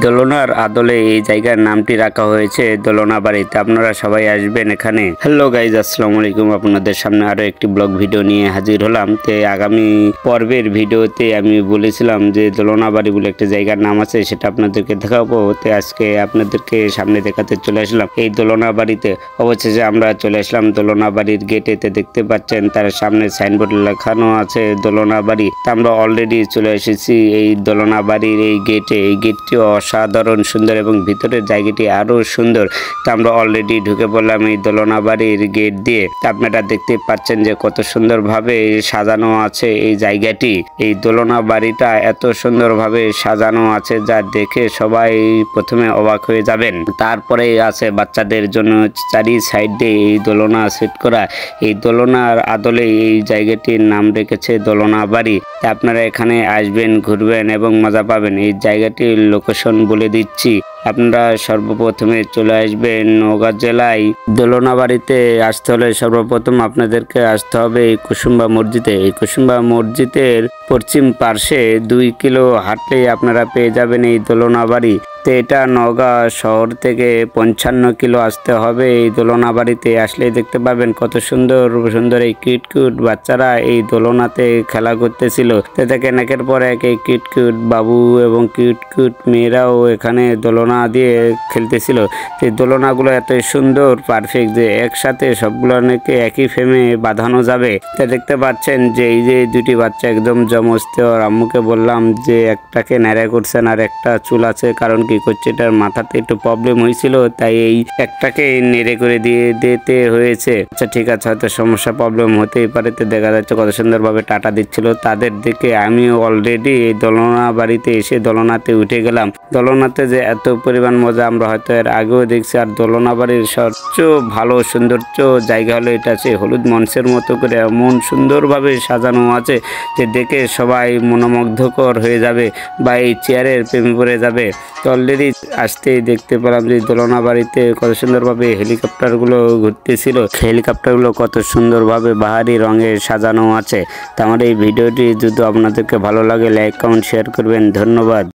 দোলনার আদলে এই জায়গার নামটি রাখা হয়েছে দোলনা বাড়িতে। আপনারা সবাই আসবেন এখানে। হ্যালো গাইজ, আসসালামু আলাইকুম। আপনাদের সামনে আরো একটি ব্লগ ভিডিও নিয়ে হাজির হলাম। তে আগামী পর্বের ভিডিওতে আমি বলেছিলাম যে দোলনা বাড়ি বলে একটা জায়গার নাম আছে, সেটা আপনাদেরকে দেখাবো। তে আজকে আপনাদেরকে সামনে দেখাতে চলে আসলাম এই দোলনা বাড়িতে। অবশেষে আমরা চলে আসলাম দোলনা বাড়ির গেটেতে। দেখতে পাচ্ছেন তার সামনে সাইনবোর্ড লেখানো আছে দোলনা বাড়ি। তা আমরা অলরেডি চলে এসেছি এই দোলনা বাড়ির এই গেটে। এই গেটটি অসাধারণ সুন্দর এবং ভিতরের জায়গাটি আরো সুন্দর। তা আমরা অলরেডি ঢুকে পড়লাম এই দোলনা বাড়ির গেট দিয়ে। তা আপনারা দেখতে পাচ্ছেন যে কত সুন্দরভাবে সাজানো আছে এই জায়গাটি। এই দোলনা বাড়িটা এত সুন্দরভাবে সাজানো আছে যা দেখে সবাই প্রথমে অবাক হয়ে যাবেন। তারপরে আছে বাচ্চাদের জন্য চারি সাইডে এই দোলনা সেট করা। এই দোলনার আদলে এই জায়গাটির নাম রেখেছে দোলনা বাড়ি। তা আপনারা এখানে আসবেন, ঘুরবেন এবং মজা পাবেন। এই জায়গাটির লোকেশন বলে দিচ্ছি। আপনারা সর্বপ্রথমে চলে আসবেন নওগাঁ জেলায়। দোলনা বাড়িতে আসতে হলে সর্বপ্রথম আপনাদেরকে আসতে হবে এই কুসুম্বা মসজিদে। এই কুসুম্বা মসজিদের পশ্চিম পার্শ্বে 2 কিলো হাঁটলেই আপনারা পেয়ে যাবেন এই দোলনা বাড়ি। তো এটা নওগাঁ শহর থেকে 55 কিলো আসতে হবে। এই দোলনা বাড়িতে আসলেই দেখতে পাবেন কত সুন্দর সুন্দর এই কিউট কিউট বাচ্চারা এই দোলনাতে খেলা করতেছিল। তো দেখেন একের পর এক এই কিউট কিউট বাবু এবং কিউট কিউট মেয়েরাও এখানে দোলনা দিয়ে খেলতেছিল। এই দোলনাগুলো এত সুন্দর পারফেক্ট যে একসাথে সবগুলোকে একই ফ্রেমে বাঁধানো যাবে। তা দেখতে পাচ্ছেন যে এই যে দুটি বাচ্চা একদম জমজতে। ওর আম্মুকে বললাম যে একটাকে ন্যাড়া করছেন আর একটা চুল আছে, কারণ কি করছে এটার মাথাতে একটু প্রবলেম হয়েছিল, তাই এই একটাকে নেড়ে করে দিয়ে দিতে হয়েছে। আচ্ছা ঠিক আছে, হয়তো সমস্যা প্রবলেম হতেই পারে। তো দেখা যাচ্ছে কত সুন্দরভাবে টাটা দিচ্ছিল তাদের দিকে। আমি অলরেডি এই দোলনা বাড়িতে এসে দোলনাতে উঠে গেলাম। দোলনাতে যে এত পরিমাণ মজা আমরা হয়তো এর আগেও দেখছি। আর দোলনা বাড়ির সবচেয়ে ভালো সৌন্দর্য জায়গা হলো এটা আছে হলুদ মঞ্চের মতো করে এমন সুন্দরভাবে সাজানো আছে যে দেখে সবাই মনোমুগ্ধকর হয়ে যাবে বা এই চেয়ারের প্রেমে পড়ে যাবে। তো অলরেডি আসতেই দেখতে পেলাম যে দোলনা বাড়িতে কত সুন্দরভাবে হেলিকপ্টারগুলো ঘুরতেছিল। হেলিকপ্টারগুলো কত সুন্দরভাবে বাহারি রঙে সাজানো আছে। তো আমার এই ভিডিওটি যদি আপনাদেরকে ভালো লাগে লাইক কমেন্ট শেয়ার করবেন। ধন্যবাদ।